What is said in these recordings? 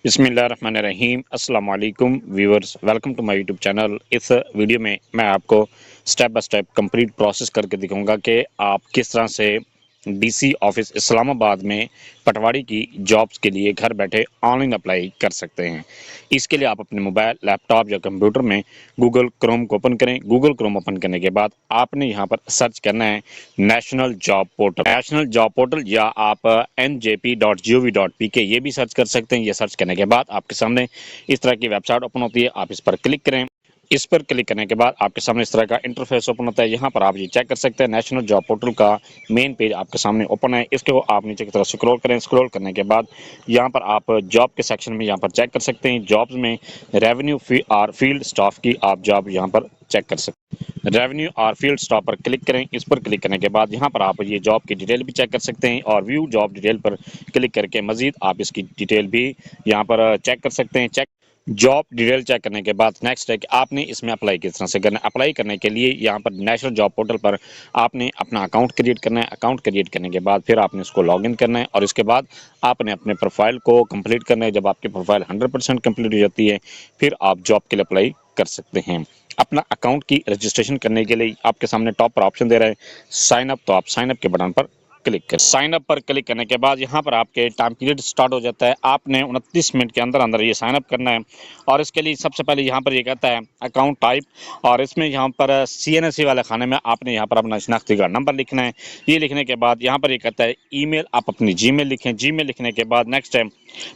बिस्मिल्लाहिर्रहमानिर्रहीम अस्सलाम वालेकुम viewers, welcome to my YouTube channel. इस वीडियो में मैं आपको step by step complete process करके दिखाऊंगा कि आप किस तरह से डीसी ऑफिस इस्लामाबाद में पटवारी की जॉब्स के लिए घर बैठे ऑनलाइन अप्लाई कर सकते हैं। इसके लिए आप अपने मोबाइल, लैपटॉप या कंप्यूटर में गूगल क्रोम को ओपन करें। गूगल क्रोम ओपन करने के बाद आपने यहाँ पर सर्च करना है national job portal. National job portal या आप njp.gov.pk ये भी सर्च कर सकते हैं। ये सर्च करने के बाद आपके सामने इस तरह की वेबसाइट ओपन होती है, आप इस पर क्लिक करें। इस पर क्लिक करने के बाद आपके सामने इस तरह का इंटरफेस ओपन होता है। यहाँ पर आप ये चेक कर सकते हैं नेशनल जॉब पोर्टल का मेन पेज आपके सामने ओपन है। इसको आप नीचे की तरफ स्क्रॉल करें। स्क्रॉल करने के बाद यहाँ पर आप जॉब के सेक्शन में यहाँ पर चेक कर सकते हैं। जॉब्स में रेवेन्यू और फील्ड स्टाफ की आप जॉब यहाँ पर चेक कर सकते हैं। रेवेन्यू और फील्ड स्टाफ पर क्लिक करें। इस पर क्लिक करने के बाद यहाँ पर आप ये जॉब की डिटेल भी चेक कर सकते हैं और व्यू जॉब डिटेल पर क्लिक करके मजीद आप इसकी डिटेल भी यहाँ पर चेक कर सकते हैं। जॉब डिटेल चेक करने के बाद नेक्स्ट है कि आपने इसमें अप्लाई किस तरह से करना है। अप्लाई करने के लिए यहाँ पर नेशनल जॉब पोर्टल पर आपने अपना अकाउंट क्रिएट करना है। अकाउंट क्रिएट करने के बाद फिर आपने इसको लॉगिन करना है और इसके बाद आपने अपने प्रोफाइल को कंप्लीट करना है। जब आपकी प्रोफाइल 100% कंप्लीट हो जाती है फिर आप जॉब के लिए अप्लाई कर सकते हैं। अपना अकाउंट की रजिस्ट्रेशन करने के लिए आपके सामने टॉप पर ऑप्शन दे रहा है साइन अप, तो आप साइन अप के बटन पर क्लिक करें। साइन अप पर क्लिक करने के बाद यहाँ पर आपके टाइम पीरियड स्टार्ट हो जाता है। आपने 29 मिनट के अंदर अंदर ये साइन अप करना है और इसके लिए सबसे पहले यहाँ पर ये कहता है अकाउंट टाइप और इसमें यहाँ पर CNSE वाले खाने में आपने यहाँ पर अपना शनाख्ती कार्ड नंबर लिखना है। ये लिखने के बाद यहाँ पर ये कहता है ईमेल, आप अपनी जीमेल लिखें। जीमेल लिखने के बाद नेक्स्ट है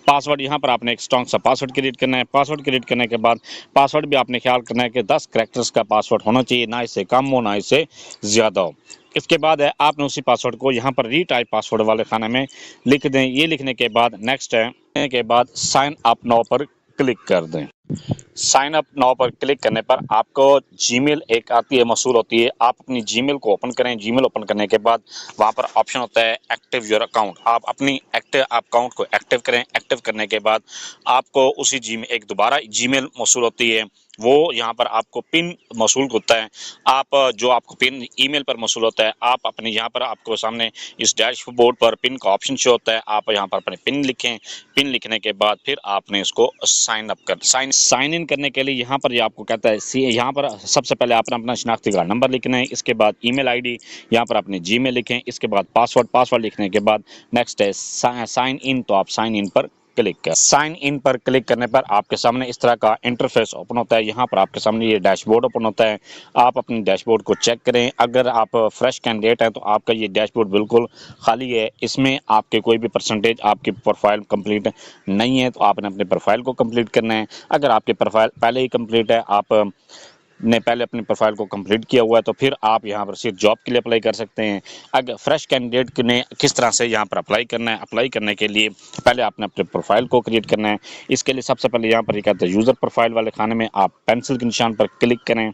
पासवर्ड। यहाँ पर आपने एक स्ट्रॉन्ग सा पासवर्ड क्रिएट करना है। पासवर्ड क्रिएट करने के बाद पासवर्ड भी आपने ख्याल करना है कि 10 कैरेक्टर्स का पासवर्ड होना चाहिए, ना इससे कम हो ना इससे ज़्यादा हो। इसके बाद है आपने उसी पासवर्ड को यहाँ पर रीटाइप पासवर्ड वाले खाने में लिख दें। ये लिखने के बाद नेक्स्ट है के बाद साइन अप नाउ पर क्लिक कर दें। साइन अप नाउ पर क्लिक करने पर आपको जीमेल एक आती है, मौसूल होती है। आप अपनी जीमेल को ओपन करें। जीमेल ओपन करने के बाद वहाँ पर ऑप्शन होता है एक्टिव योर अकाउंट। आप अपनी एक्टिव अकाउंट को एक्टिव करें। एक्टिव करने के बाद आपको उसी एक दोबारा जीमेल मौसूल होती है, वो यहाँ पर आपको पिन मौसूल होता है। आप जो आपको पिन ईमेल पर मौसूल होता है, आप अपने यहाँ पर आपको सामने इस डैशबोर्ड पर पिन का ऑप्शन शो होता है। आप यहाँ पर अपने पिन लिखें। पिन लिखने के बाद फिर आपने इसको साइन अप कर साइन इन करने के लिए यहाँ पर ये आपको कहता है यहाँ पर सबसे पहले आपने अपना शनाख्ती कार्ड नंबर लिखना है। इसके बाद ईमेल आईडी, यहाँ पर अपने जीमेल लिखें। इसके बाद पासवर्ड लिखने के बाद नेक्स्ट है साइन इन, तो आप साइन इन पर क्लिक कर साइन इन पर क्लिक करने पर आपके सामने इस तरह का इंटरफेस ओपन होता है। यहाँ पर आपके सामने ये डैशबोर्ड ओपन होता है। आप अपने डैशबोर्ड को चेक करें। अगर आप फ्रेश कैंडिडेट हैं तो आपका ये डैशबोर्ड बिल्कुल खाली है, इसमें आपके कोई भी परसेंटेज आपकी प्रोफाइल कंप्लीट नहीं है, तो आपने अपने प्रोफाइल को कंप्लीट करना है। अगर आपकी प्रोफाइल पहले ही कंप्लीट है, आप ने पहले अपनी प्रोफाइल को कंप्लीट किया हुआ है, तो फिर आप यहाँ पर सिर्फ जॉब के लिए अप्लाई कर सकते हैं। अगर फ्रेश कैंडिडेट ने किस तरह से यहाँ पर अप्लाई करना है, अप्लाई करने के लिए पहले आपने अपने प्रोफाइल को क्रिएट करना है। इसके लिए सबसे पहले यहाँ पर ये कहता है यूज़र प्रोफाइल वाले खाने में आप पेंसिल के निशान पर क्लिक करें।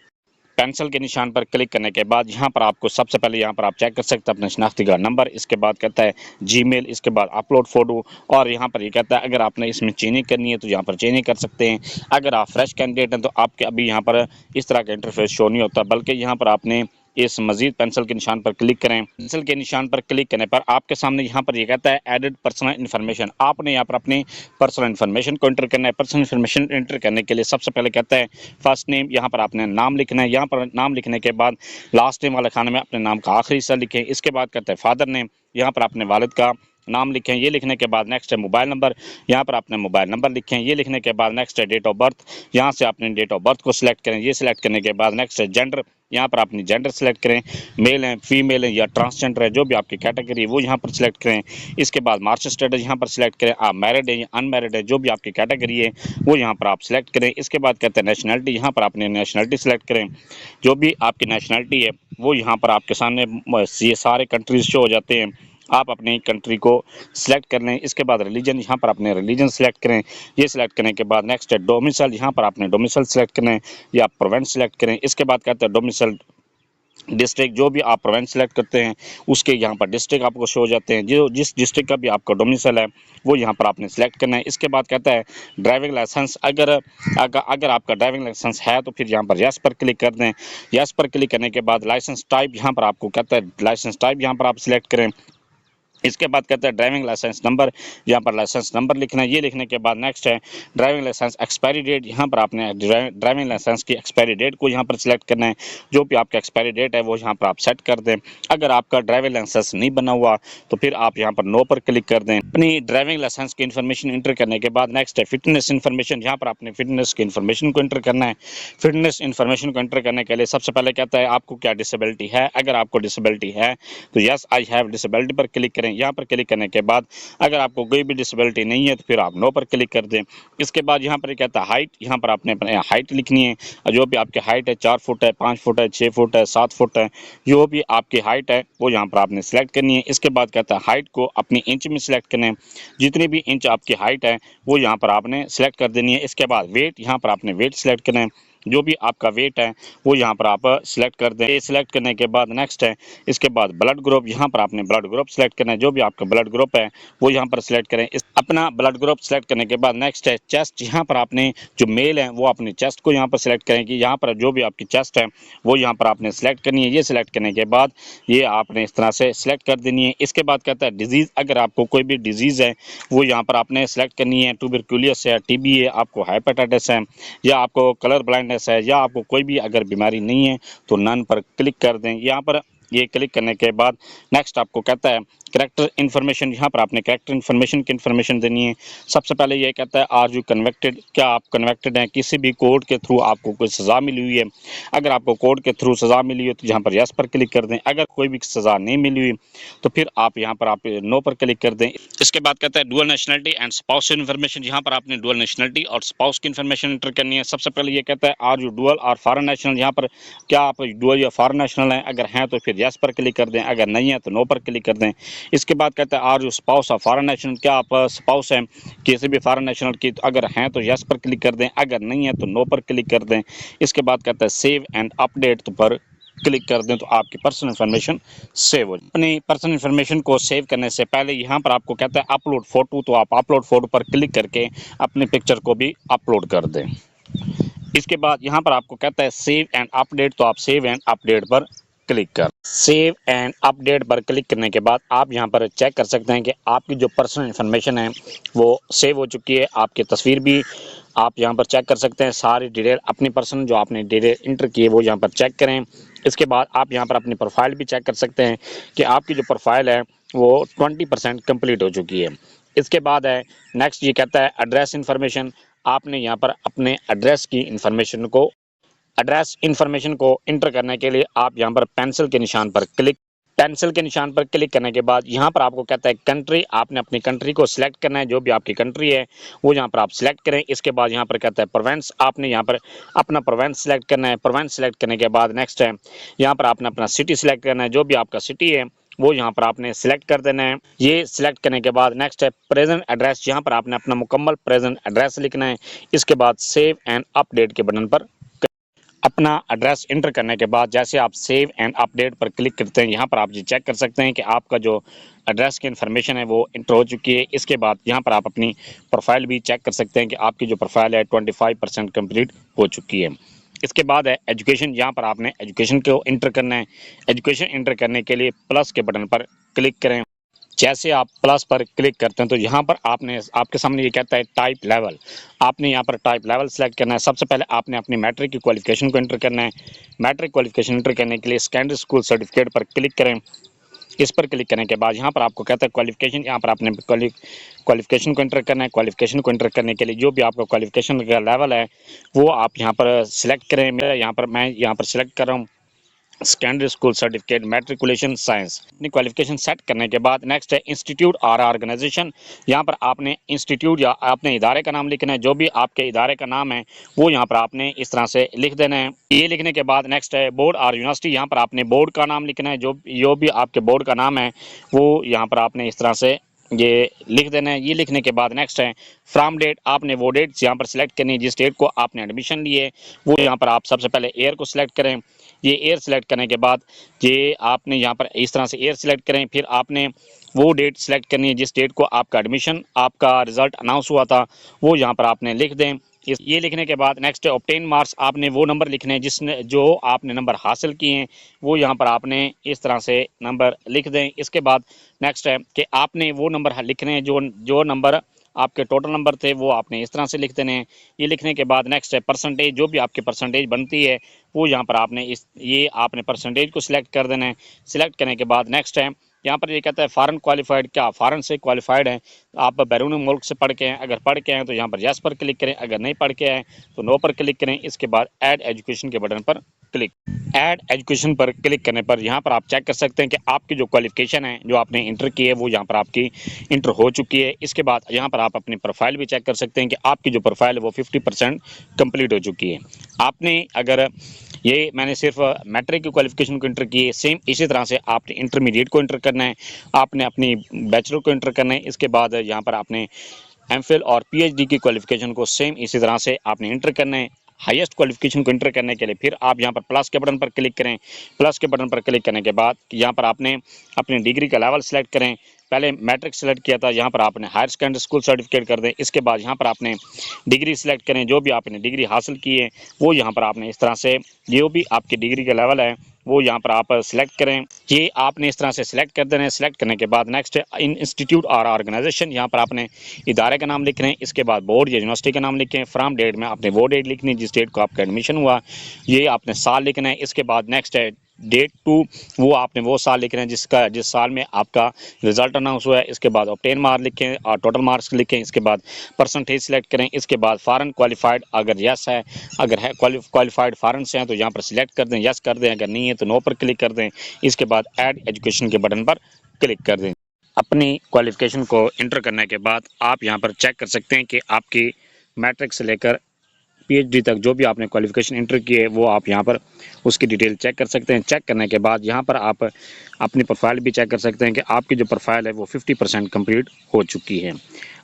पेंसिल के निशान पर क्लिक करने के बाद यहाँ पर आपको सबसे पहले यहाँ पर आप चेक कर सकते हैं अपना शनाख्ती कार्ड नंबर। इसके बाद कहता है जीमेल, इसके बाद अपलोड फोटो और यहाँ पर ये कहता है अगर आपने इसमें चेंजिंग करनी है तो यहाँ पर चेंजिंग कर सकते हैं। अगर आप फ्रेश कैंडिडेट हैं तो आपके अभी यहाँ पर इस तरह का इंटरफेस शो नहीं होता, बल्कि यहाँ पर आपने इस मजीद पेंसिल के निशान पर क्लिक करें। पेंसिल के निशान पर क्लिक करने पर आपके सामने यहाँ पर ये कहता है एडिड पर्सनल इन्फॉर्मेशन। आपने यहाँ पर अपनी पर्सनल इन्फॉर्मेशन को एंटर करना है। पर्सनल इन्फॉर्मेशन एंटर करने के लिए सबसे पहले कहता है फर्स्ट नेम, यहाँ पर आपने नाम लिखना है। यहाँ पर नाम लिखने के बाद लास्ट नेम वाले खाने में अपने नाम का आखिरी हिस्सा लिखें। इसके बाद कहता है फादर नेम, यहाँ पर अपने वालिद का नाम लिखें। ये लिखने के बाद नेक्स्ट है मोबाइल नंबर, यहाँ पर आपने मोबाइल नंबर लिखें। ये लिखने के बाद नेक्स्ट है डेट ऑफ बर्थ, यहाँ से आपने डेट ऑफ बर्थ को सिलेक्ट करें। ये सिलेक्ट करने के बाद नेक्स्ट है जेंडर, यहाँ पर अपनी जेंडर सेलेक्ट करें, मेल है, फीमेल है या ट्रांसजेंडर है, जो भी आपकी कैटेगरी है वो यहाँ पर सिलेक्ट करें। इसके बाद मार्शल स्टेटस यहाँ पर सिलेक्ट करें, आप मैरिड है या अनमैरिड है, जो भी आपकी कैटेगरी है वो यहाँ पर आप सिलेक्ट करें। इसके बाद कहते हैं नेशनलिटी, यहाँ पर आपने नेशनलिटी सेलेक्ट करें। जो भी आपकी नेशनलिटी है वो यहाँ पर आपके सामने ये सारे कंट्रीज शो हो जाते हैं, आप अपनी कंट्री को सिलेक्ट कर लें। इसके बाद रिलीजन, यहाँ पर अपने रिलीजन सेलेक्ट करें। ये सिलेक्ट करने के बाद नेक्स्ट है डोमिसाइल, यहाँ पर आपने डोमिसाइल सेलेक्ट करें या प्रोविंस सेलेक्ट करें। इसके बाद कहते हैं डोमिसाइल डिस्ट्रिक्ट, जो भी आप प्रोविंस सेलेक्ट करते हैं उसके यहाँ पर डिस्ट्रिक्ट आपको शो हो जाते हैं। जो जिस डिस्ट्रिक्ट का भी आपका डोमिसाइल है वो यहाँ पर आपने सेलेक्ट करना है। इसके बाद कहता है ड्राइविंग लाइसेंस, अगर आपका ड्राइविंग लाइसेंस है तो फिर यहाँ पर यस पर क्लिक कर दें। यस पर क्लिक करने के बाद लाइसेंस टाइप, यहाँ पर आपको कहता है लाइसेंस टाइप यहाँ पर आप सिलेक्ट करें। इसके बाद कहता है ड्राइविंग लाइसेंस नंबर, यहाँ पर लाइसेंस नंबर लिखना है। ये लिखने के बाद नेक्स्ट है ड्राइविंग लाइसेंस एक्सपायरी डेट, यहाँ पर आपने ड्राइविंग लाइसेंस की एक्सपायरी डेट को यहाँ पर सिलेक्ट करना है। जो भी आपका एक्सपायरी डेट है वो यहाँ पर आप सेट कर दें। अगर आपका ड्राइविंग लाइसेंस नहीं बना हुआ तो फिर आप यहाँ पर नो पर क्लिक कर दें। अपनी ड्राइविंग लाइसेंस की इन्फॉर्मेशन इंटर करने के बाद नेक्स्ट है फिटनेस इन्फॉर्मेशन, यहाँ पर आपने फिटनेस की इन्फॉर्मेशन को इंटर करना है। फिटनेस इन्फॉर्मेशन को इंटर करने के लिए सबसे पहले कहता है आपको क्या डिसेबिलिटी है। अगर आपको डिसेबिलिटी है तो यस आई हैव डिसेबिलिटी पर क्लिक करें। यहाँ पर क्लिक करने के बाद अगर आपको कोई भी डिसेबिलिटी नहीं है तो फिर आप नो पर क्लिक कर दें। इसके बाद यहाँ पर कहता है हाइट, यहाँ पर आपने अपने हाइट लिखनी है। जो भी आपकी हाइट है 4 फुट है, 5 फुट है, 6 फुट है, 7 फुट है, जो भी आपकी हाइट है वो यहाँ पर आपने सेलेक्ट करनी है। इसके बाद कहता है हाइट को अपनी इंच में सेलेक्ट करना है। जितनी भी इंच आपकी हाइट है वो यहाँ पर आपने सेलेक्ट कर देनी है। इसके बाद वेट, यहाँ पर आपने वेट सेलेक्ट करना है। जो भी आपका वेट है वो यहाँ पर आप सिलेक्ट कर दें। ये सिलेक्ट करने के बाद नेक्स्ट है इसके बाद ब्लड ग्रुप, यहाँ पर आपने ब्लड ग्रुप सेलेक्ट करना है। जो भी आपका ब्लड ग्रुप है वो यहाँ पर सिलेक्ट करें। अपना ब्लड ग्रुप सेलेक्ट करने के बाद नेक्स्ट है चेस्ट, यहाँ पर आपने जो मेल है वो अपनी चेस्ट को यहाँ पर सिलेक्ट करें कि यहाँ पर जो भी आपकी चेस्ट है वो यहाँ पर आपने सेलेक्ट करनी है। ये सिलेक्ट करने के बाद ये आपने इस तरह से सिलेक्ट कर देनी है। इसके बाद कहता है डिजीज़, अगर आपको कोई भी डिजीज़ है वो यहाँ पर आपने सेलेक्ट करनी है। ट्यूबरकुलोसिस है, टीबी है, आपको हेपेटाइटिस है, या आपको कलर ब्लाइंडनेस है, या आपको कोई भी अगर बीमारी नहीं है तो नन पर क्लिक कर दें। यहाँ पर ये क्लिक करने के बाद नेक्स्ट आपको कहता है कैरेक्टर इन्फॉर्मेशन, यहाँ पर आपने कैरेक्टर इन्फॉर्मेशन की इन्फॉर्मेशन देनी है। सबसे पहले ये कहता है आर यू कन्विक्टेड, क्या आप कन्विक्टेड हैं, किसी भी कोर्ट के थ्रू आपको कोई सज़ा मिली हुई है। अगर आपको कोर्ट के थ्रू सज़ा मिली हो तो यहाँ पर यस पर क्लिक कर दें। अगर कोई भी सज़ा नहीं मिली हुई तो फिर आप यहाँ पर आप नो पर क्लिक कर दें। इसके बाद कहता है dual nationality and spouse information, यहाँ पर आपने डुअल नेशनलिटी और स्पाउस की इन्फॉर्मेशन एंटर करनी है। सबसे पहले ये कहता है आर यू डुअल और फॉरेन नेशनल, यहाँ पर क्या आप डुअल या फॉरेन नेशनल हैं। अगर हैं तो फिर यस पर क्लिक कर दें, अगर नहीं है तो नो पर क्लिक कर दें। इसके बाद कहता है are you spouse of foreign national, क्या आप स्पाउस हैं किसी भी फॉरेन नेशनल की। तो अगर हैं तो यस पर क्लिक कर दें, अगर नहीं है तो नो पर क्लिक कर दें। इसके बाद कहता है सेव एंड अपडेट पर क्लिक कर दें तो आपकी पर्सनल इन्फॉर्मेशन सेव हो जाए। अपनी पर्सनल इन्फॉर्मेशन को सेव करने से पहले यहाँ पर आपको कहता है अपलोड फोटो, तो आप अपलोड फोटो पर क्लिक करके अपने पिक्चर को भी अपलोड कर दें। इसके बाद यहाँ पर आपको कहता है सेव एंड अपडेट, तो आप सेव एंड अपडेट पर क्लिक कर सेव एंड अपडेट पर क्लिक करने के बाद आप यहाँ पर चेक कर सकते हैं कि आपकी जो पर्सनल इन्फॉर्मेशन है वो सेव हो चुकी है। आपकी तस्वीर भी आप यहाँ पर चेक कर सकते हैं। सारी डिटेल अपनी पर्सनल जो आपने डिटेल इंटर की है वो यहाँ पर चेक करें। इसके बाद आप यहाँ पर अपनी प्रोफाइल भी चेक कर सकते हैं कि आपकी जो प्रोफाइल है वो 20% कंप्लीट हो चुकी है। इसके बाद है नेक्स्ट, ये कहता है एड्रेस इन्फॉर्मेशन। आपने यहाँ पर अपने एड्रेस की एड्रेस इन्फॉर्मेशन को इंटर करने के लिए आप यहाँ पर पेंसिल के निशान पर क्लिक करने के बाद यहाँ पर आपको कहता है कंट्री, आपने अपनी कंट्री को सिलेक्ट करना है। जो भी आपकी कंट्री है वो यहाँ पर आप सिलेक्ट करें। इसके बाद यहाँ पर कहता है प्रोविंस, आपने यहाँ पर अपना प्रोविंस सिलेक्ट करना है। प्रोविंस सिलेक्ट करने के बाद नेक्स्ट है यहाँ पर आपने अपना सिटी सिलेक्ट करना है। जो भी आपका सिटी है वो यहाँ पर आपने सिलेक्ट कर देना है। ये सिलेक्ट करने के बाद नेक्स्ट है प्रेजेंट एड्रेस, यहाँ पर आपने अपना मुकम्मल प्रेजेंट एड्रेस लिखना है। इसके बाद सेव एंड अपडेट के बटन पर अपना एड्रेस इंटर करने के बाद जैसे आप सेव एंड अपडेट पर क्लिक करते हैं यहाँ पर आप ये चेक कर सकते हैं कि आपका जो एड्रेस की इन्फॉर्मेशन है वो इंटर हो चुकी है। इसके बाद यहाँ पर आप अपनी प्रोफाइल भी चेक कर सकते हैं कि आपकी जो प्रोफाइल है 25% कंप्लीट हो चुकी है। इसके बाद है एजुकेशन, यहाँ पर आपने एजुकेशन को इंटर करना है। एजुकेशन इंटर करने के लिए प्लस के बटन पर क्लिक करें। जैसे आप प्लस पर क्लिक करते हैं तो यहाँ पर आपके सामने ये कहता है टाइप लेवल, आपने यहाँ पर टाइप लेवल सेलेक्ट करना है। सबसे पहले आपने अपनी मैट्रिक की क्वालिफिकेशन को इंटर करना है। मैट्रिक क्वालिफिकेशन इंटर करने के लिए सेकेंडरी स्कूल सर्टिफिकेट पर क्लिक करें। इस पर क्लिक करने के बाद यहाँ पर आपको कहता है क्वालिफिकेशन, यहाँ पर आपने क्वालिफिकेशन को इंटर करना है। क्वालिफिकेशन को इंटर करने के लिए जो भी आपका क्वालिफिकेशन का लेवल है वो आप यहाँ पर सिलेक्ट करें। मैं यहाँ पर सिलेक्ट कर रहा हूँ secondary school certificate matriculation science. अपनी क्वालिफिकेशन सेट करने के बाद नेक्स्ट है इंस्टीट्यूट और ऑर्गेनाइजेशन, यहाँ पर आपने इंस्टीट्यूट या अपने इदारे का नाम लिखना है। जो भी आपके इदारे का नाम है वो यहाँ पर आपने इस तरह से लिख देना है। ये लिखने के बाद नेक्स्ट है बोर्ड और यूनिवर्सिटी, यहाँ पर आपने बोर्ड का नाम लिखना है। जो भी आपके बोर्ड का नाम है वो यहाँ पर आपने इस तरह से ये लिख देना है। ये लिखने के बाद नेक्स्ट है फ्रॉम डेट, आपने वो डेट यहाँ पर सिलेक्ट करनी है जिस डेट को आपने एडमिशन लिए वो यहाँ पर आप सबसे पहले ईयर को सिलेक्ट करें। ये ईयर सिलेक्ट करने के बाद ये आपने यहाँ पर इस तरह से ईयर सिलेक्ट करें। फिर आपने वो डेट सिलेक्ट करनी है जिस डेट को आपका एडमिशन, आपका रिजल्ट अनाउंस हुआ था वो यहाँ पर आपने लिख दें। ये लिखने के बाद नेक्स्ट है ऑब्टेन मार्क्स, आपने वो नंबर लिखने हैं जिसने जो आपने नंबर हासिल किए हैं, वो यहाँ पर आपने इस तरह से नंबर लिख दें। इसके बाद नेक्स्ट है कि आपने वो नंबर लिखने हैं जो जो नंबर आपके टोटल नंबर थे, वो आपने इस तरह से लिख देने हैं। ये लिखने के बाद नेक्स्ट है परसेंटेज, जो भी आपकी परसेंटेज बनती है वो यहाँ पर आपने ये आपने परसेंटेज को सिलेक्ट कर देना है। सिलेक्ट करने के बाद नेक्स्ट है यहाँ पर ये कहता है फॉरेन क्वालिफाइड, क्या फॉरेन से क्वालिफाइड हैं, आप बैरून मुल्क से पढ़ के हैं, अगर पढ़ के हैं तो यहाँ पर यस पर क्लिक करें, अगर नहीं पढ़ के हैं तो नो पर क्लिक करें। इसके बाद ऐड एजुकेशन के बटन पर क्लिक। ऐड एजुकेशन पर क्लिक करने पर यहाँ पर आप चेक कर सकते हैं कि आपकी जो क्वालिफिकेशन है जो आपने इंटर की है वो यहाँ पर आपकी इंटर हो चुकी है। इसके बाद यहाँ पर आप अपनी प्रोफाइल भी चेक कर सकते हैं कि आपकी जो प्रोफाइल है वो 50% कंप्लीट हो चुकी है। आपने अगर ये मैंने सिर्फ मैट्रिक की क्वालिफिकेशन को इंटर की है, सेम इसी तरह से आपने इंटरमीडिएट को इंटर करना है, आपने अपनी बैचलर को इंटर करना है। इसके बाद यहाँ पर आपने एमफिल और पीएचडी की क्वालिफिकेशन को सेम इसी तरह से आपने इंटर करना है। हाईएस्ट क्वालिफिकेशन को इंटर करने के लिए फिर आप यहाँ पर प्लस के बटन पर क्लिक करें। प्लस के बटन पर क्लिक करने के बाद यहाँ पर आपने अपनी डिग्री का लेवल सेलेक्ट करें। पहले मैट्रिक सेलेक्ट किया था, यहाँ पर आपने हायर सेकेंडरी स्कूल सर्टिफिकेट कर दें। इसके बाद यहाँ पर आपने डिग्री सेलेक्ट करें, जो भी आपने डिग्री हासिल की है वो यहाँ पर आपने इस तरह से जो भी आपकी डिग्री का लेवल है वो यहाँ पर आप सिलेक्ट करें। ये आपने इस तरह से सिलेक्ट कर देना है। सिलेक्ट करने के बाद नेक्स्ट इन इंस्टीट्यूट और ऑर्गेनाइजेशन, यहाँ पर आपने इदारे का नाम लिख रहे हैं। इसके बाद बोर्ड या यूनिवर्सिटी का नाम लिखें। फ्रॉम डेट में आपने वो डेट लिखनी है जिस डेट को आपका एडमिशन हुआ, ये आपने साल लिखना है। इसके बाद नेक्स्ट है डेट टू, वो आपने वो साल लिख रहे हैं जिस साल में आपका रिजल्ट अनाउंस हुआ है। इसके बाद ऑब्टेन मार्क्स लिखें और टोटल मार्क्स लिखें। इसके बाद परसेंटेज सेलेक्ट करें। इसके बाद फॉरेन क्वालिफाइड अगर यस है, अगर है क्वालिफाइड फॉरेन से हैं तो यहाँ पर सिलेक्ट कर दें, यस कर दें, अगर नहीं है तो नो पर क्लिक कर दें। इसके बाद ऐड एजुकेशन के बटन पर क्लिक कर दें। अपनी क्वालिफिकेशन को इंटर करने के बाद आप यहाँ पर चेक कर सकते हैं कि आपकी मैट्रिक से लेकर पीएचडी तक जो भी आपने क्वालिफिकेशन इंटर की है वो आप यहाँ पर उसकी डिटेल चेक कर सकते हैं। चेक करने के बाद यहाँ पर आप अपनी प्रोफाइल भी चेक कर सकते हैं कि आपकी जो प्रोफाइल है वो 50% कंप्लीट हो चुकी है।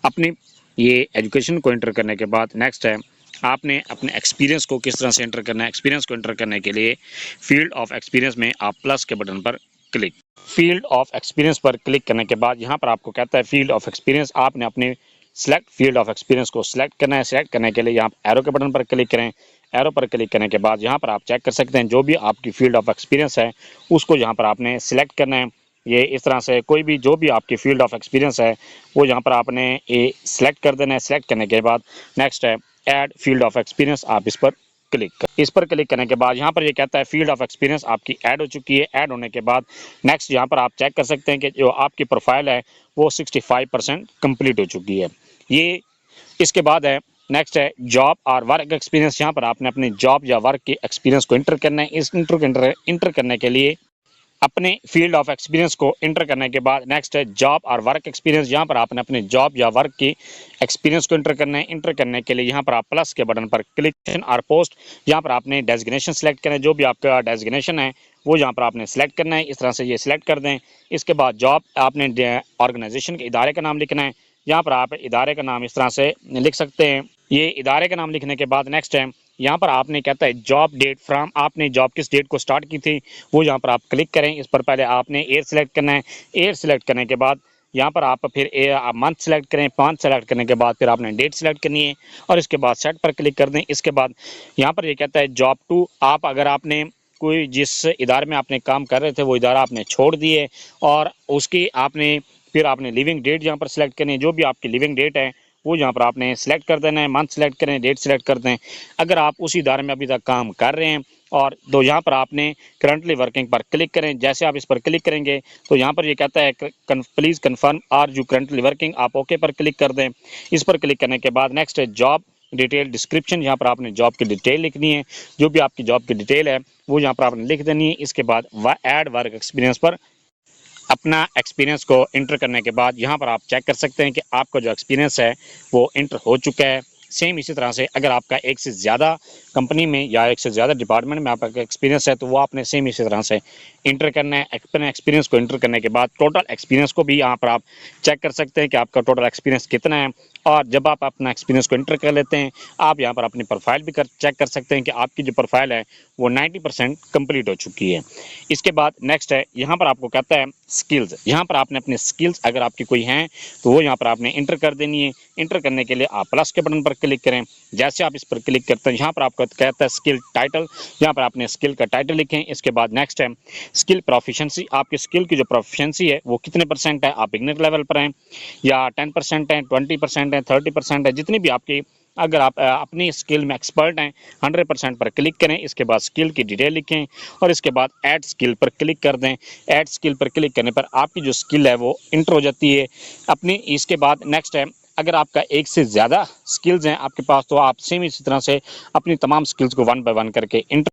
अपनी ये एजुकेशन को इंटर करने के बाद नेक्स्ट है आपने अपने एक्सपीरियंस को किस तरह से इंटर करना है। एक्सपीरियंस को इंटर करने के लिए फील्ड ऑफ एक्सपीरियंस में आप प्लस के बटन पर क्लिक। फील्ड ऑफ एक्सपीरियंस पर क्लिक करने के बाद यहाँ पर आपको कहता है फील्ड ऑफ एक्सपीरियंस, आपने अपने सेलेक्ट फील्ड ऑफ एक्सपीरियंस को सिलेक्ट करना है। सिलेक्ट करने के लिए यहाँ एरो के बटन पर क्लिक करें। एरो पर क्लिक करने के बाद यहाँ पर आप चेक कर सकते हैं जो भी आपकी फील्ड ऑफ एक्सपीरियंस है उसको यहाँ पर आपने सिलेक्ट करना है। ये इस तरह से कोई भी जो भी आपकी फील्ड ऑफ एक्सपीरियंस है वो यहाँ पर आपने ये सिलेक्ट कर देना है। सिलेक्ट करने के बाद नेक्स्ट है ऐड फील्ड ऑफ एक्सपीरियंस, आप इस पर क्लिक करने के बाद यहाँ पर ये कहता है फील्ड ऑफ एक्सपीरियंस आपकी ऐड हो चुकी है। ऐड होने के बाद नेक्स्ट यहाँ पर आप चेक कर सकते हैं कि जो आपकी प्रोफाइल है वो 65% कंप्लीट हो चुकी है। ये इसके बाद है नेक्स्ट है जॉब और वर्क एक्सपीरियंस, यहाँ पर आपने अपने जॉब या वर्क के एक्सपीरियंस को इंटर करना है। इस इंटर करने के लिए अपने फील्ड ऑफ एक्सपीरियंस को इंटर करने के बाद नेक्स्ट है जॉब और वर्क एक्सपीरियंस, यहाँ पर आपने अपने जॉब या वर्क की एक्सपीरियंस को इंटर करना है। इंटर करने के लिए यहाँ पर आप प्लस के बटन पर क्लिक और पोस्ट, यहाँ पर आपने डेजिग्नेशन सेलेक्ट करना है। जो भी आपका डेजिग्नेशन है वो यहाँ पर आपने सेलेक्ट करना है। इस तरह से ये सिलेक्ट कर दें। इसके बाद जॉब आपने ऑर्गेनाइजेशन के इदारे का नाम लिखना है। यहाँ पर आप इदारे का नाम इस तरह से लिख सकते हैं। ये इदारे का नाम लिखने के बाद नेक्स्ट है यहाँ पर आपने कहता है जॉब डेट फ्रॉम, आपने जॉब किस डेट को स्टार्ट की थी वो यहाँ पर आप क्लिक करें। इस पर पहले आपने ईयर सेलेक्ट करना है। ईयर सेलेक्ट करने के बाद यहाँ पर आप फिर मंथ सेलेक्ट करें। मंथ सेलेक्ट करने के बाद फिर आपने डेट सेलेक्ट करनी है और इसके बाद सेट पर क्लिक कर दें। इसके बाद यहाँ पर ये कहता है जॉब टू, आप अगर आपने कोई जिस इदारे में आपने काम कर रहे थे वो इदारा आपने छोड़ दिए और उसकी आपने फिर आपने लिविंग डेट यहाँ पर सिलेक्ट करनी है। जो भी आपकी लिविंग डेट है वो यहाँ पर आपने सेलेक्ट कर देना है। मंथ सेलेक्ट करें, डेट सेलेक्ट कर दें। अगर आप उसी इदारे में अभी तक काम कर रहे हैं और तो यहाँ पर आपने करंटली वर्किंग पर क्लिक करें। जैसे आप इस पर क्लिक करेंगे तो यहाँ पर ये कहता है please confirm are you currently working, आप ओके पर क्लिक कर दें। इस पर क्लिक करने के बाद नेक्स्ट है जॉब डिटेल डिस्क्रिप्शन, यहाँ पर आपने जॉब की डिटेल लिखनी है। जो भी आपकी जॉब की डिटेल है वो यहाँ पर आपने लिख देनी है। इसके बाद ऐड वर्क एक्सपीरियंस पर अपना एक्सपीरियंस को इंटर करने के बाद यहाँ पर आप चेक कर सकते हैं कि आपका जो एक्सपीरियंस है वो इंटर हो चुका है। सेम इसी तरह से अगर आपका एक से ज़्यादा कंपनी में या एक से ज़्यादा डिपार्टमेंट में आपका एक्सपीरियंस है तो वो आपने सेम इसी तरह से इंटर करना है। अपने एक्सपीरियंस को इंटर करने के बाद टोटल एक्सपीरियंस को भी यहाँ पर आप चेक कर सकते हैं कि आपका टोटल एक्सपीरियंस कितना है। और जब आप अपना एक्सपीरियंस को एंटर कर लेते हैं, आप यहाँ पर अपनी प्रोफाइल भी चेक कर सकते हैं कि आपकी जो प्रोफाइल है वो 90% कंप्लीट हो चुकी है। इसके बाद नेक्स्ट है, यहाँ पर आपको कहता है स्किल्स। यहाँ पर आपने अपने स्किल्स अगर आपकी कोई हैं तो वो यहाँ पर आपने इंटर कर देनी है। इंटर करने के लिए आप प्लस के बटन पर क्लिक करें। जैसे आप इस पर क्लिक करते हैं, यहाँ पर आपको कहता है स्किल टाइटल, यहाँ पर आपने स्किल का टाइटल लिखें। इसके बाद नेक्स्ट है स्किल प्रोफिशिएंसी। आपकी स्किल की जो प्रोफिशिएंसी है वो कितने परसेंट है, आप बिगनर लेवल पर हैं या 10% है, 20% है, 30% है, जितनी भी आपकी, अगर आप अपनी स्किल में एक्सपर्ट हैं 100% पर क्लिक करें। इसके बाद स्किल की डिटेल लिखें और इसके बाद ऐड स्किल पर क्लिक कर दें। ऐड स्किल पर क्लिक करने पर आपकी जो स्किल है वो इंटर हो जाती है अपनी। इसके बाद नेक्स्ट है, अगर आपका एक से ज़्यादा स्किल्स हैं आपके पास तो आप सेम इसी तरह से अपनी तमाम स्किल्स को 1 बाय 1 करके इंटर,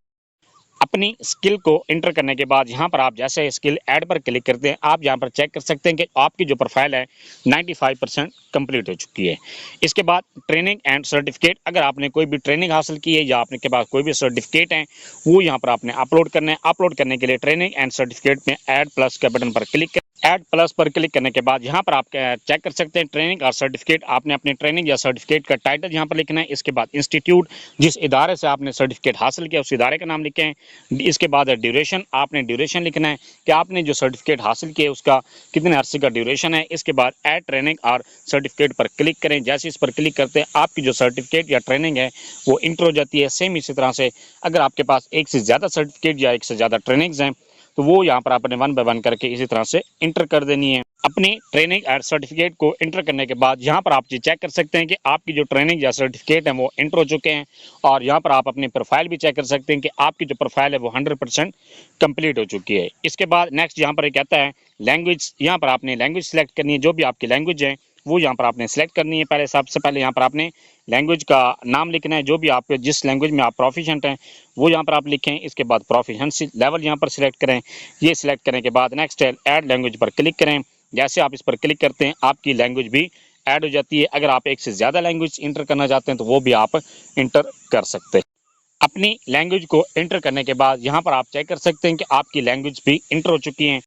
अपनी स्किल को इंटर करने के बाद यहाँ पर आप जैसे स्किल ऐड पर क्लिक करते हैं, आप यहाँ पर चेक कर सकते हैं कि आपकी जो प्रोफाइल है 95% कंप्लीट हो चुकी है। इसके बाद ट्रेनिंग एंड सर्टिफिकेट, अगर आपने कोई भी ट्रेनिंग हासिल की है या आपने के पास कोई भी सर्टिफिकेट है वो यहाँ पर आपने अपलोड करना है। अपलोड करने के लिए ट्रेनिंग एंड सर्टिफिकेट में ऐड प्लस के बटन पर क्लिक करें। ऐड प्लस पर क्लिक करने के बाद यहाँ पर आप चेक कर सकते हैं ट्रेनिंग और सर्टिफिकेट। आपने अपनी ट्रेनिंग या सर्टिफिकेट का टाइटल यहाँ पर लिखना है। इसके बाद इंस्टीट्यूट, जिस इदारे से आपने सर्टिफिकेट हासिल किया उस इदारे का नाम लिखें। इसके बाद ड्यूरेशन, आपने ड्यूरेशन लिखना है कि आपने जो सर्टिफिकेट हासिल किया उसका कितने अरसे का ड्यूरेशन है। इसके बाद ऐड ट्रेनिंग और सर्टिफिकेट पर क्लिक करें। जैसे इस पर क्लिक करते हैं आपकी जो सर्टिफिकेट या ट्रेनिंग है वो इंटर हो जाती है। सेम इसी तरह से अगर आपके पास एक से ज़्यादा सर्टिफिकेट या एक से ज़्यादा ट्रेनिंग्स हैं तो वो यहाँ पर आपने 1 बाय 1 करके इसी तरह से इंटर कर देनी है। अपनी ट्रेनिंग और सर्टिफिकेट को इंटर करने के बाद यहाँ पर आप ये चेक कर सकते हैं कि आपकी जो ट्रेनिंग या सर्टिफिकेट है वो इंटर हो चुके हैं। और यहाँ पर आप अपनी प्रोफाइल भी चेक कर सकते हैं कि आपकी जो प्रोफाइल है वो 100% कंप्लीट हो चुकी है। इसके बाद नेक्स्ट यहाँ पर कहता है लैंग्वेज। यहाँ पर आपने लैंग्वेज सेलेक्ट करनी है, जो भी आपकी लैंग्वेज है वो यहाँ पर आपने सेलेक्ट करनी है। पहले सबसे पहले यहाँ पर आपने लैंग्वेज का नाम लिखना है, जो भी आप जिस लैंग्वेज में आप प्रोफिशिएंट हैं वो यहाँ पर आप लिखें। इसके बाद प्रोफिशिएंसी लेवल यहाँ पर सिलेक्ट करें। ये सिलेक्ट करने के बाद नेक्स्ट है ऐड लैंग्वेज पर क्लिक करें। जैसे आप इस पर क्लिक करते हैं आपकी लैंग्वेज भी ऐड हो जाती है। अगर आप एक से ज़्यादा लैंग्वेज इंटर करना चाहते हैं तो वो भी आप इंटर कर सकते हैं। अपनी लैंग्वेज को इंटर करने के बाद यहाँ पर आप चेक कर सकते हैं कि आपकी लैंग्वेज भी इंटर हो चुकी है।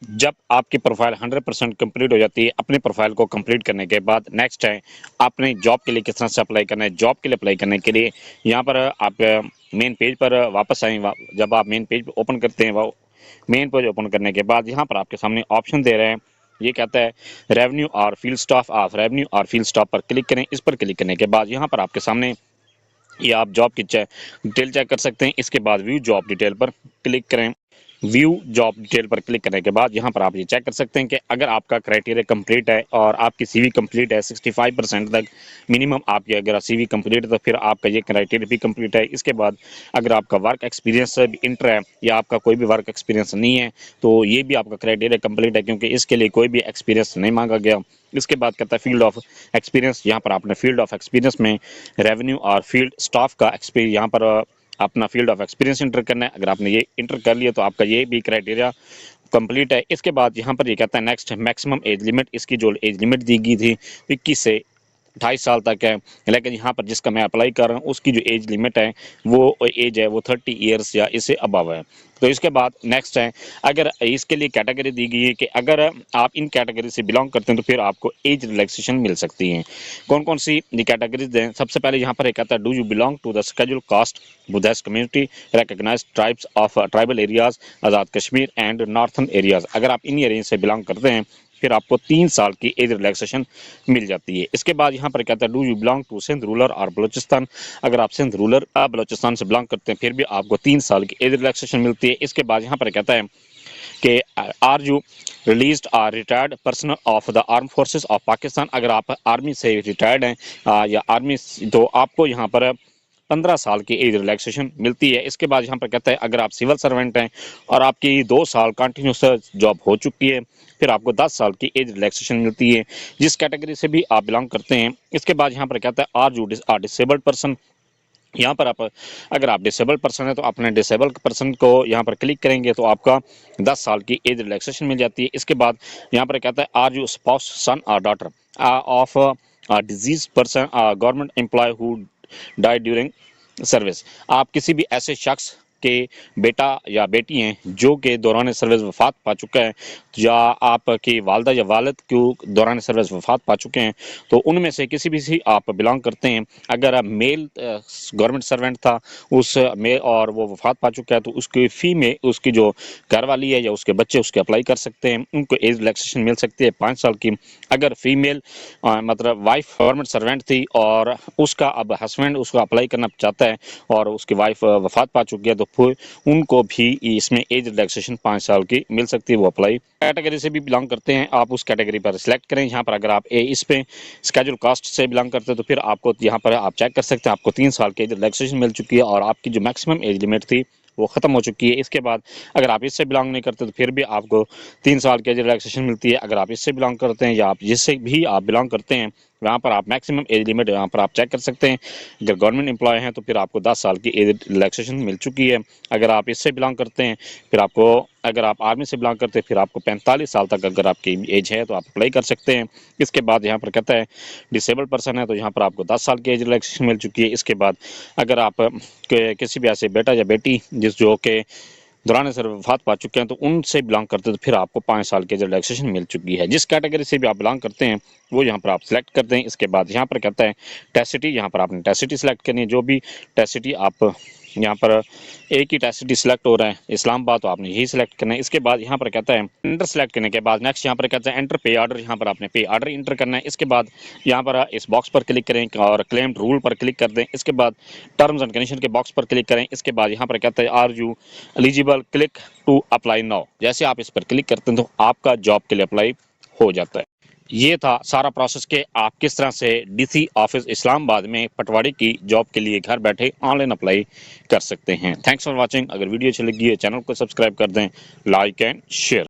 जब आपकी प्रोफाइल 100% कंप्लीट हो जाती है, अपनी प्रोफाइल को कंप्लीट करने के बाद नेक्स्ट है आपने जॉब के लिए किस तरह से अप्लाई करना है। जॉब के लिए अप्लाई करने के लिए यहाँ पर आप मेन पेज पर वापस आएँ। जब आप मेन पेज ओपन करते हैं, वो मेन पेज ओपन करने के बाद यहाँ पर आपके सामने ऑप्शन दे रहे हैं। ये कहता है रेवेन्यू और फील्ड स्टाफ। आप रेवेन्यू और फील्ड स्टाफ पर क्लिक करें। इस पर क्लिक करने के बाद यहाँ पर आपके सामने ये आप जॉब की डिटेल चेक कर सकते हैं। इसके बाद व्यू जॉब डिटेल पर क्लिक करें। व्यू जॉब डिटेल पर क्लिक करने के बाद यहाँ पर आप ये चेक कर सकते हैं कि अगर आपका क्राइटेरिया कंप्लीट है और आपकी सीवी कंप्लीट है 65% तक मिनिमम आपकी अगर सीवी कंप्लीट है तो फिर आपका ये क्राइटेरिया भी कंप्लीट है। इसके बाद अगर आपका वर्क एक्सपीरियंस भी इंटर है या आपका कोई भी वर्क एक्सपीरियंस नहीं है तो ये भी आपका क्राइटेरिया कंप्लीट है, क्योंकि इसके लिए कोई भी एक्सपीरियंस नहीं मांगा गया। इसके बाद कहता है फील्ड ऑफ एक्सपीरियंस। यहाँ पर आपने फील्ड ऑफ एक्सपीरियंस में रेवेन्यू और फील्ड स्टाफ का एक्सपीरियंस यहाँ पर अपना फील्ड ऑफ एक्सपीरियंस इंटर करना है। अगर आपने ये इंटर कर लिया तो आपका ये भी क्राइटेरिया कंप्लीट है। इसके बाद यहाँ पर ये कहता है नेक्स्ट मैक्सिमम एज लिमिट। इसकी जो एज लिमिट दी गई थी 21 से 28 साल तक है, लेकिन यहाँ पर जिसका मैं अप्लाई कर रहा हूँ उसकी जो एज लिमिट है वो एज है वो 30 ईयर्स या इससे अबव है। तो इसके बाद नेक्स्ट है, अगर इसके लिए कैटेगरी दी गई है कि अगर आप इन कैटेगरी से बिलोंग करते हैं तो फिर आपको एज रिलैक्सेशन मिल सकती है। कौन कौन सी कैटेगरीज दें, सबसे पहले यहाँ पर एक कहता है do you belong to the schedule caste Buddhist community recognised tribes of tribal areas Azad Kashmir and northern areas. अगर आप इन एरिया से बिलोंग करते हैं फिर आपको 3 साल की एज रिलैक्सेशन मिल जाती है। इसके बाद यहाँ पर कहता है do you belong to Sindh rural और बलोचिस्तान। अगर आप सिंध रूरल बलोचिस्तान से बिलोंग करते हैं फिर भी आपको 3 साल की एज रिलैक्सेशन मिलती है। इसके बाद यहाँ पर कहता है कि are you released or retired personnel of the arm forces of Pakistan. अगर आप आर्मी से रिटायर्ड हैं या आर्मी, तो आपको यहाँ पर 15 साल की एज रिलैक्सेशन मिलती है। इसके बाद यहाँ पर कहता है अगर आप सिविल सर्वेंट हैं और आपकी 2 साल कंटिन्यूस जॉब हो चुकी है फिर आपको 10 साल की एज रिलैक्सेशन मिलती है, जिस कैटेगरी से भी आप बिलोंग करते हैं। इसके बाद यहाँ पर कहता है आर यू डिसेबल्ड पर्सन। यहाँ पर आप अगर आप डिसेबल पर्सन है तो अपने डिसेबल पर्सन को यहाँ पर क्लिक करेंगे तो आपका 10 साल की एज रिलैक्सेशन मिल जाती है। इसके बाद यहाँ पर कहता है आर यू स्पाउस सन और daughter of deceased person government employ who die during service. आप किसी भी ऐसे शख्स आपके बेटा या बेटी हैं जो कि दौरान सर्विस वफ़ात पा चुका है, या आपकी वालदा या वालिद को दौरान सर्विस वफ़ात पा चुके हैं, तो उनमें से किसी भी से आप बिलोंग करते हैं। अगर आप मेल गवर्नमेंट सर्वेंट था उस में और वो वफ़ात पा चुका है, तो उसकी फ़ी में उसकी जो घरवाली है या उसके बच्चे उसके अप्लाई कर सकते हैं। उनको एज रिलैक्सेशन मिल सकती है 5 साल की। अगर फीमेल मतलब वाइफ गवर्नमेंट सर्वेंट थी और उसका अब हस्बैंड उसको अप्लाई करना चाहता है और उसकी वाइफ वफ़ात पा चुकी है, तो फिर उनको भी इसमें एज रिलैक्सेशन 5 साल की मिल सकती है, वो अप्लाई कैटेगरी से भी बिलोंग करते हैं, आप उस कैटेगरी पर सिलेक्ट करें। यहाँ पर अगर आप इस पे स्केड्यूल कास्ट से बिलोंग करते हैं, तो फिर आपको यहाँ पर आप चेक कर सकते हैं, आपको 3 साल की एज रिलैक्सेशन मिल चुकी है और आपकी जो मैक्सिमम एज लिमिट थी वो ख़त्म हो चुकी है। इसके बाद अगर आप इससे बिलोंग नहीं करते, तो फिर भी आपको 3 साल की एज रिलैक्सेशन मिलती है। अगर आप इससे बिलोंग करते हैं या आप जिससे भी आप बिलोंग करते हैं, वहाँ पर आप मैक्सिमम एज लिमिट यहाँ पर आप चेक कर सकते हैं। अगर गवर्नमेंट एम्प्लॉय हैं, तो फिर आपको 10 साल की एज रिलैक्सेशन मिल चुकी है। अगर आप इससे बिलोंग करते हैं, फिर आपको अगर आप आर्मी से बिलोंग करते हैं, फिर आपको 45 साल तक अगर आपकी एज है, तो आप अप्लाई कर सकते हैं। इसके बाद यहाँ पर कहता है डिसेबल्ड पर्सन है, तो यहाँ पर आपको 10 साल की एज रिलैक्सेशन मिल चुकी है। इसके बाद अगर आप किसी भी ऐसे बेटा या बेटी जिस जो कि दौरान सर वफात पा चुके हैं, तो उनसे बिलोंग करते हैं, तो फिर आपको 5 साल की रिलैक्सेशन मिल चुकी है। जिस कैटेगरी से भी आप बिलोंग करते हैं, वो यहाँ पर आप सिलेक्ट कर दें। इसके बाद यहाँ पर कहता है टेसिटी, यहाँ पर आपने टेसिटी सिलेक्ट करनी है। जो भी टेसिटी आप यहाँ पर एक ही टेसिटी सिलेक्ट हो रहा है इस्लामाबाद, तो आपने यही सिलेक्ट करना है। इसके बाद यहाँ पर कहता है एंटर सेलेक्ट करने के बाद नेक्स्ट यहाँ पर कहता है एंटर पे ऑर्डर, यहाँ पर आपने पे ऑर्डर इंटर करना है। इसके बाद यहाँ पर इस बॉक्स पर क्लिक करें और क्लेम्ड रूल पर क्लिक कर दें। इसके बाद टर्म्स एंड कंडीशन के बॉक्स पर क्लिक करें। इसके बाद यहाँ पर कहता है are you eligible, click to apply now. जैसे आप इस पर क्लिक करते हैं, तो आपका जॉब के लिए अप्लाई हो जाता है। ये था सारा प्रोसेस के आप किस तरह से डीसी ऑफिस इस्लामाबाद में पटवारी की जॉब के लिए घर बैठे ऑनलाइन अप्लाई कर सकते हैं। Thanks for watching. अगर वीडियो अच्छी लगी है, चैनल को सब्सक्राइब कर दें, लाइक एंड शेयर।